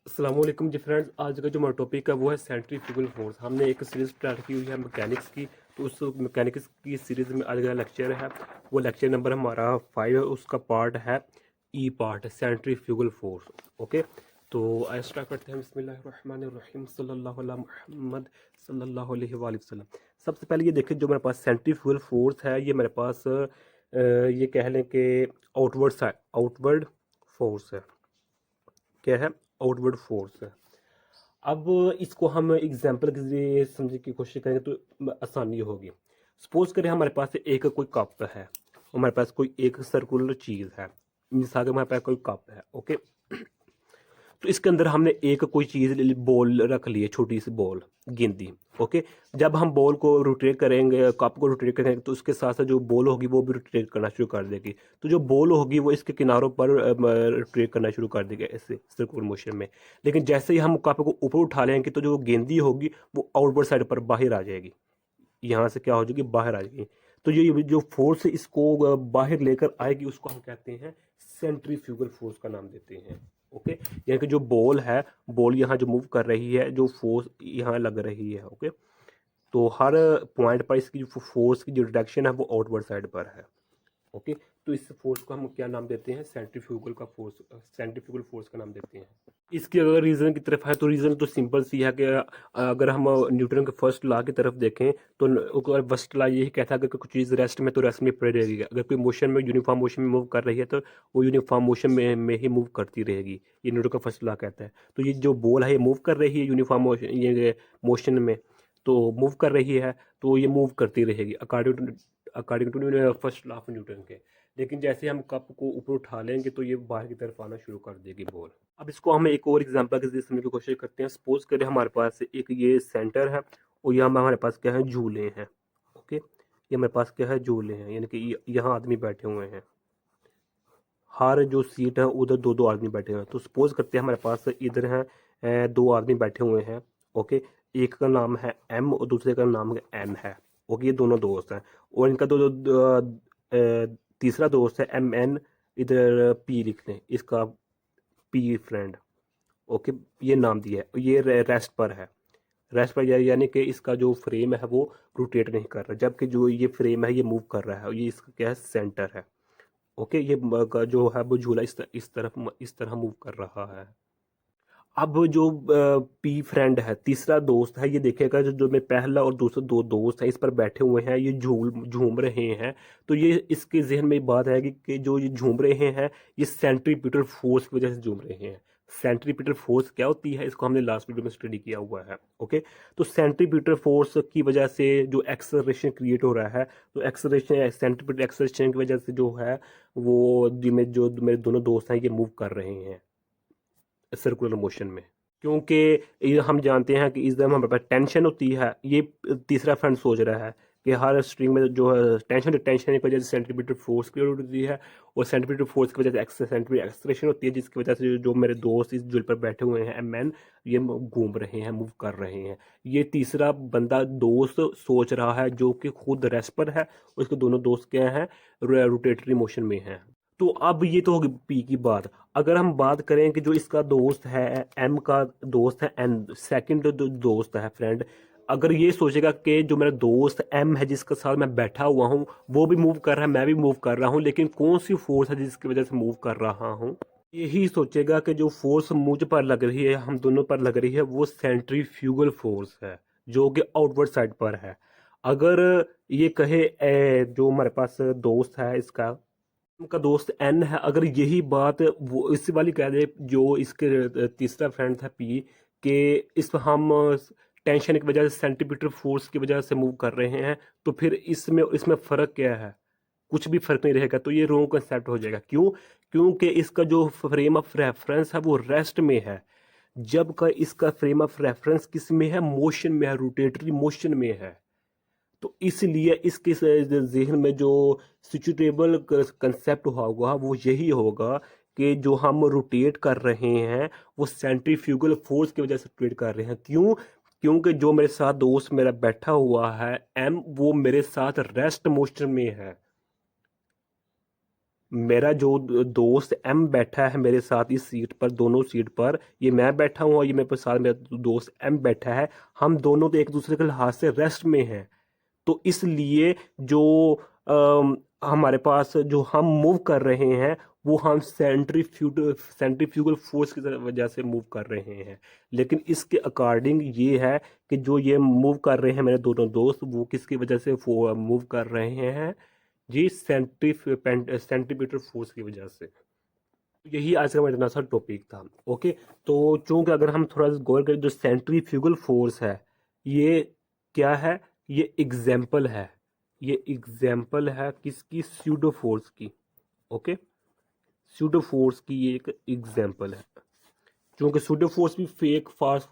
अस्सलाम वालेकुम जी फ्रेंड्स। आज का जो हमारा टॉपिक है वो है सेंट्रीफ्यूगल फोर्स। हमने एक सीरीज स्टार्ट की हुई है मैकेनिक्स की, तो उस मैकेनिक्स की सीरीज में आज का लेक्चर है वो लेक्चर नंबर हमारा 5 है। उसका पार्ट है ई पार्ट सेंट्रीफ्यूगल फोर्स। ओके, तो आज स्टार्ट करते हैं। बिस्मिल्लाहिर्रहमानिर्रहीम सल्लल्लाहु अला मुहम्मद सल्लल्लाहु अलैहि वसल्लम। सबसे पहले ये देखिए, जो मेरे पास सेंट्रीफ्यूगल फोर्स है ये मेरे पास ये कह लें कि आउटवर्ड फोर्स है। क्या है? आउटवर्ड फोर्स है। अब इसको हम एग्जाम्पल के जरिए समझने की कोशिश करेंगे तो आसानी होगी। सपोज करें हमारे पास एक कोई कप है, हमारे पास कोई एक सर्कुलर चीज़ है। मिसाल के हमारे पास कोई कप है। ओके, तो इसके अंदर हमने एक कोई चीज़ बॉल रख ली है, छोटी सी बॉल गेंदी। ओके, जब हम बॉल को रोटेट करेंगे, कप को रोटेट करेंगे, तो उसके साथ साथ जो बॉल होगी वो भी रोटेट करना शुरू कर देगी। तो जो बॉल होगी वो इसके किनारों पर रोटेट करना शुरू कर देगी ऐसे सर्कुलर मोशन में। लेकिन जैसे ही हम कप को ऊपर उठा लेंगे तो जो गेंदी होगी वो आउटवर्ड साइड पर बाहर आ जाएगी। यहाँ से क्या हो जाएगी? बाहर आ जाएगी। तो ये जो फोर्स इसको बाहर लेकर आएगी उसको हम कहते हैं सेंट्रीफ्यूगल फोर्स का नाम देते हैं। ओके, यानी कि जो बॉल है, बॉल यहाँ जो मूव कर रही है, जो फोर्स यहाँ लग रही है। ओके, तो हर पॉइंट पर इसकी जो फोर्स की जो डायरेक्शन है वो आउटवर्ड साइड पर है। ओके, तो इस फोर्स को हम क्या नाम देते हैं? सेंट्रीफ्यूगल का फोर्स, सेंट्रीफ्यूगल फोर्स का नाम देते हैं। इसकी अगर रीज़न की तरफ है तो रीज़न तो सिंपल सी है कि अगर हम न्यूटन के फर्स्ट लॉ की तरफ देखें तो फर्स्ट लॉ यही कहता है कि कोई चीज़ रेस्ट में तो रेस्ट में पड़ी रहेगी। अगर कोई मोशन में, यूनिफॉर्म मोशन में मूव कर रही है तो वो यूनिफॉर्म मोशन में ही मूव करती रहेगी। ये न्यूटन का फर्स्ट लॉ कहता है। तो ये जो बॉल है ये मूव कर रही है यूनिफॉर्म मोशन, ये मोशन में तो मूव कर रही है, तो ये मूव करती रहेगी according to first law of Newton के। लेकिन जैसे हम कप को ऊपर उठा लेंगे तो ये बाहर की तरफ आना शुरू कर देगी बॉल। अब इसको हम एक और एग्जांपल के जरिए समझने की कोशिश करते हैं। सपोज करें हमारे पास एक ये सेंटर है और यहाँ हमारे पास क्या है? झूले हैं। ओके, ये हमारे पास क्या है? झूले हैं, यानी कि यहाँ आदमी बैठे हुए हैं। हर जो सीट है उधर दो दो आदमी बैठे हुए हैं। तो सपोज करते हैं हमारे पास इधर हैं दो आदमी बैठे हुए हैं। ओके, एक का नाम है एम और दूसरे का नाम एन है। ओके, ये दोनों दोस्त हैं और इनका तीसरा दोस्त है एम एन। इधर पी लिख लें, इसका पी फ्रेंड। ओके, ये नाम दिया है। ये रेस्ट पर है। रेस्ट पर यानी कि इसका जो फ्रेम है वो रोटेट नहीं कर रहा, जबकि जो ये फ्रेम है ये मूव कर रहा है। ये इसका क्या है? सेंटर है। ओके, ये जो है वो झूला इस तरह मूव कर रहा है। अब जो पी फ्रेंड है, तीसरा दोस्त है, ये देखेगा जो मैं पहला और दूसरा दो दोस्त हैं इस पर बैठे हुए हैं, ये झूम रहे हैं। तो ये इसके जहन में बात है कि जो ये झूम रहे हैं ये सेंट्रीपिटल फोर्स की वजह से झूम रहे हैं। सेंट्रीपिटल फोर्स क्या होती है इसको हमने लास्ट वीडियो में स्टडी किया हुआ है। ओके, तो सेंट्रीपिटल फोर्स की वजह से जो एक्सेलरेशन क्रिएट हो रहा है, तो एक्सेलरेशन, सेंट्रीपिटल एक्सेलरेशन की वजह से जो है वो जो मेरे दोनों दोस्त हैं ये मूव कर रहे हैं सर्कुलर मोशन में। क्योंकि ये हम जानते हैं कि इस दम हमारे पास टेंशन होती है। ये तीसरा फ्रेंड सोच रहा है कि हर स्ट्रिंग में जो है टेंशन की वजह से सेंट्रीपिटल फोर्स क्रिएट होती है और सेंट्रीपिटल फोर्स की वजह से सेंट्रीपिटल एक्सेलरेशन होती है, जिसकी वजह से जो मेरे दोस्त इस जुल पर बैठे हुए हैं एम एन, ये घूम रहे हैं, मूव कर रहे हैं। ये तीसरा बंदा दोस्त सोच रहा है जो कि खुद रेस्ट पर है, उसके दोनों दोस्त क्या हैं? रोटेटरी मोशन में हैं। तो अब ये तो होगी पी की बात। अगर हम बात करें कि जो इसका दोस्त है एम का दोस्त है एन, सेकंड दोस्त है फ्रेंड, अगर ये सोचेगा कि जो मेरा दोस्त एम है जिसके साथ मैं बैठा हुआ हूँ वो भी मूव कर रहा है, मैं भी मूव कर रहा हूँ, लेकिन कौन सी फोर्स है जिसकी वजह से मूव कर रहा हूँ? यही सोचेगा कि जो फोर्स मुझ पर लग रही है, हम दोनों पर लग रही है, वो सेंट्रीफ्यूगल फोर्स है जो कि आउटवर्ड साइड पर है। अगर ये कहे जो हमारे पास दोस्त है इसका, उनका दोस्त एन है, अगर यही बात वो इसी वाली कह दे जो इसके तीसरा फ्रेंड था पी, के इस हम टेंशन की वजह से सेंटीमीटर फोर्स की वजह से मूव कर रहे हैं, तो फिर इसमें इसमें फ़र्क क्या है? कुछ भी फर्क नहीं रहेगा। तो ये रॉन्ग कंसेप्ट हो जाएगा। क्यों? क्योंकि इसका जो फ्रेम ऑफ रेफरेंस है वो रेस्ट में है, जबकि इसका फ्रेम ऑफ रेफरेंस किस में है? मोशन में है, रोटेटरी मोशन में है। तो इसलिए इसके जहन में जो सिचुएटेबल कंसेप्ट होगा वो यही होगा कि जो हम रोटेट कर रहे हैं वो सेंट्रीफ्यूगल फोर्स की वजह से रोटेट कर रहे हैं। क्यों? क्योंकि जो मेरे साथ दोस्त मेरा बैठा हुआ है एम, वो मेरे साथ रेस्ट मोशन में है। मेरा जो दोस्त एम बैठा है मेरे साथ इस सीट पर, दोनों सीट पर, ये मैं बैठा हूँ और ये मेरे साथ मेरा दोस्त एम बैठा है, हम दोनों तो एक दूसरे के लिहाज से रेस्ट में हैं। तो इसलिए जो हमारे पास जो हम मूव कर रहे हैं वो हम सेंट्रीफ्यूगल फोर्स की वजह से मूव कर रहे हैं। लेकिन इसके अकॉर्डिंग ये है कि जो ये मूव कर रहे हैं मेरे दोनों दोस्त, वो किसकी वजह से मूव कर रहे हैं जी? सेंट्रीपिटल फोर्स की वजह से। यही आज का मेरा इतना सा टॉपिक था। ओके, तो चूंकि अगर हम थोड़ा सा गौर करें, जो सेंट्रीफ्यूगल फोर्स है ये क्या है? ये एग्जाम्पल है, ये एग्जाम्पल है किसकी? स्यूडो फोर्स की। ओके, स्यूडो फोर्स की ये एक एग्जाम्पल है। चूंकि स्यूडो फोर्स भी फेक फाल्स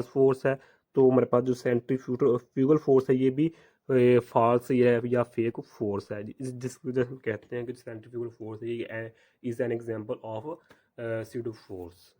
फोर्स है, तो हमारे पास जो सेंट्रीफ्यूगल फोर्स है ये भी फाल्स या फेक फोर्स है, जिसकी वजह से हम कहते हैं कि सेंट्रीफ्यूगल फोर्स है, ये is an example of pseudo force.